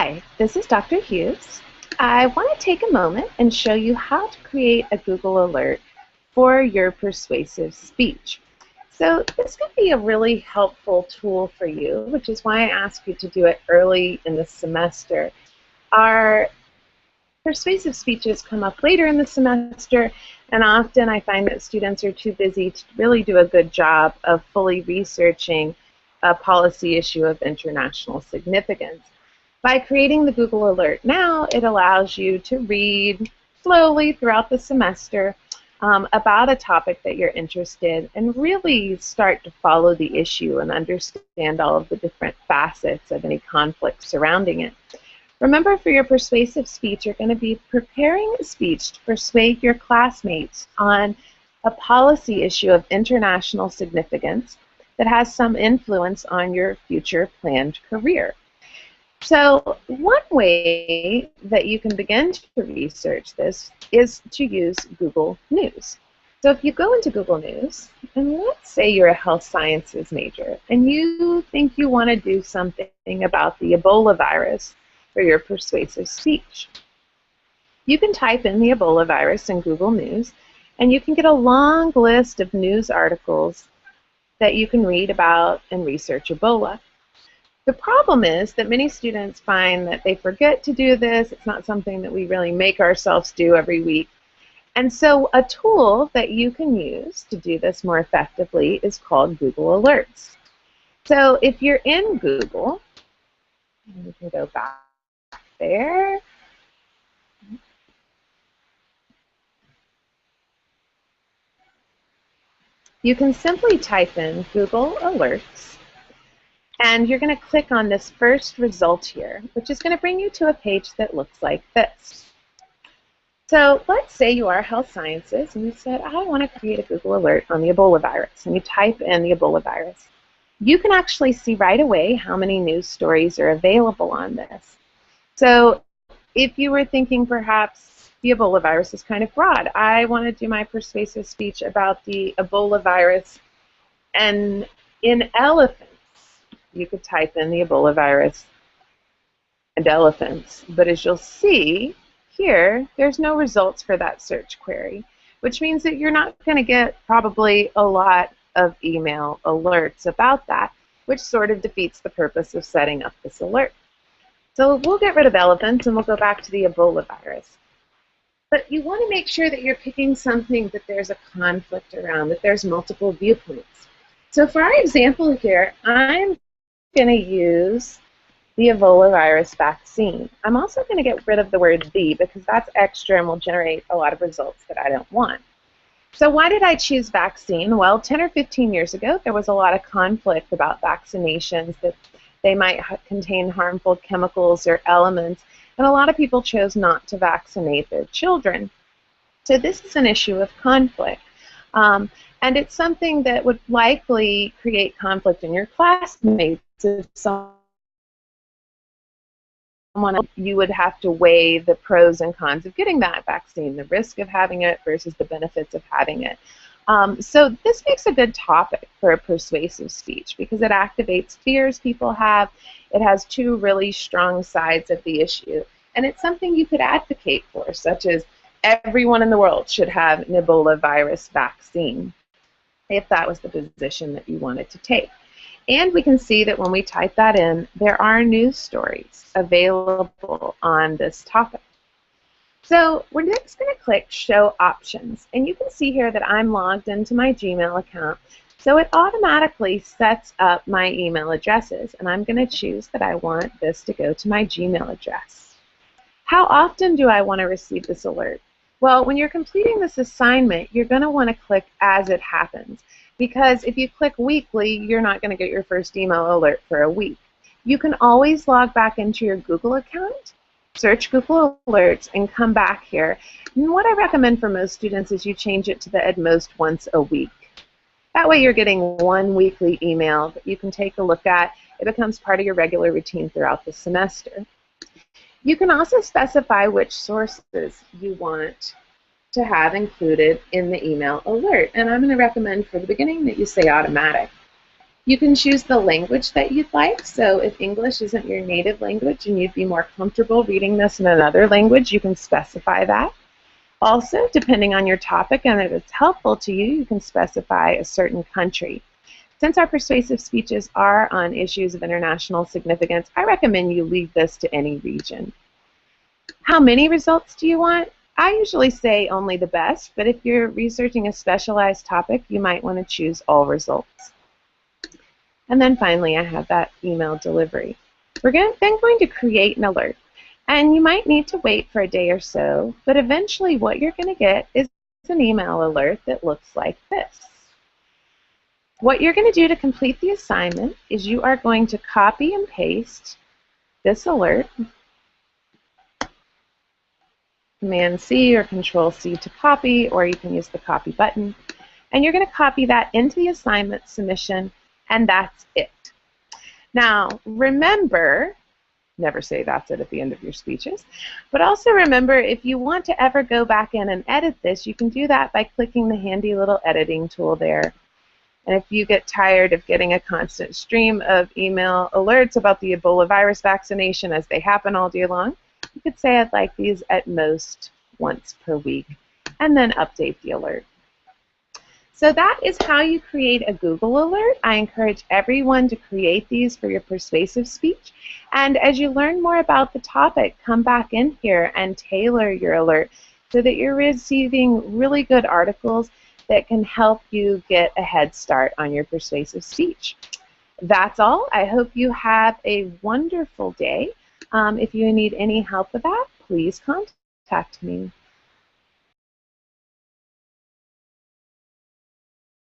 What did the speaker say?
Hi, this is Dr. Hughes. I want to take a moment and show you how to create a Google alert for your persuasive speech. So this could be a really helpful tool for you, which is why I ask you to do it early in the semester. Our persuasive speeches come up later in the semester, and often I find that students are too busy to really do a good job of fully researching a policy issue of international significance. By creating the Google Alert now, it allows you to read slowly throughout the semester about a topic that you're interested in and really start to follow the issue and understand all of the different facets of any conflict surrounding it. Remember, for your persuasive speech, you're going to be preparing a speech to persuade your classmates on a policy issue of international significance that has some influence on your future planned career. So one way that you can begin to research this is to use Google News. So if you go into Google News, and let's say you're a health sciences major, and you think you want to do something about the Ebola virus for your persuasive speech, you can type in the Ebola virus in Google News, and you can get a long list of news articles that you can read about and research Ebola. The problem is that many students find that they forget to do this. It's not something that we really make ourselves do every week. And so a tool that you can use to do this more effectively is called Google Alerts. So if you're in Google, we can go back there. You can simply type in Google Alerts. And you're going to click on this first result here, which is going to bring you to a page that looks like this. So let's say you are health sciences, and you said, I want to create a Google alert on the Ebola virus, and you type in the Ebola virus. You can actually see right away how many news stories are available on this. So if you were thinking perhaps the Ebola virus is kind of broad, I want to do my persuasive speech about the Ebola virus and in elephants. You could type in the Ebola virus and elephants, but as you'll see here, there's no results for that search query, which means that you're not going to get probably a lot of email alerts about that, which sort of defeats the purpose of setting up this alert. So we'll get rid of elephants and we'll go back to the Ebola virus. But you want to make sure that you're picking something that there's a conflict around, that there's multiple viewpoints. So for our example here, I'm going to use the Ebola virus vaccine. I'm also going to get rid of the word "the" because that's extra and will generate a lot of results that I don't want. So why did I choose vaccine? Well, 10 or 15 years ago, there was a lot of conflict about vaccinations, that they might contain harmful chemicals or elements, and a lot of people chose not to vaccinate their children. So this is an issue of conflict. And it's something that would likely create conflict in your classmates. If someone else, you would have to weigh the pros and cons of getting that vaccine, the risk of having it versus the benefits of having it. So this makes a good topic for a persuasive speech because it activates fears people have. It has two really strong sides of the issue. And it's something you could advocate for, such as everyone in the world should have an Ebola virus vaccine, if that was the position that you wanted to take. And we can see that when we type that in, there are news stories available on this topic. So we're next going to click Show Options. And you can see here that I'm logged into my Gmail account. So it automatically sets up my email addresses. And I'm going to choose that I want this to go to my Gmail address. How often do I want to receive this alert? Well, when you're completing this assignment, you're going to want to click As It Happens, because if you click weekly, you're not going to get your first email alert for a week. You can always log back into your Google account, search Google Alerts, and come back here. And what I recommend for most students is you change it to the at most once a week. That way you're getting one weekly email that you can take a look at. It becomes part of your regular routine throughout the semester. You can also specify which sources you want to have included in the email alert. And I'm going to recommend for the beginning that you say automatic. You can choose the language that you'd like. So if English isn't your native language and you'd be more comfortable reading this in another language, you can specify that. Also, depending on your topic and if it's helpful to you, you can specify a certain country. Since our persuasive speeches are on issues of international significance, I recommend you leave this to any region. How many results do you want? I usually say only the best, but if you're researching a specialized topic, you might want to choose all results. And then finally, I have that email delivery. We're then going to create an alert. And you might need to wait for a day or so, but eventually what you're going to get is an email alert that looks like this. What you're going to do to complete the assignment is you are going to copy and paste this alert, Command C or Control C to copy, or you can use the copy button. And you're going to copy that into the assignment submission, and that's it. Now, remember, never say that's it at the end of your speeches, but also remember, if you want to ever go back in and edit this, you can do that by clicking the handy little editing tool there. And if you get tired of getting a constant stream of email alerts about the Ebola virus vaccination as they happen all day long, you could say I'd like these at most once per week, and then update the alert. So that is how you create a Google alert. I encourage everyone to create these for your persuasive speech. And as you learn more about the topic, come back in here and tailor your alert so that you're receiving really good articles that can help you get a head start on your persuasive speech. That's all. I hope you have a wonderful day. If you need any help with that, please contact me.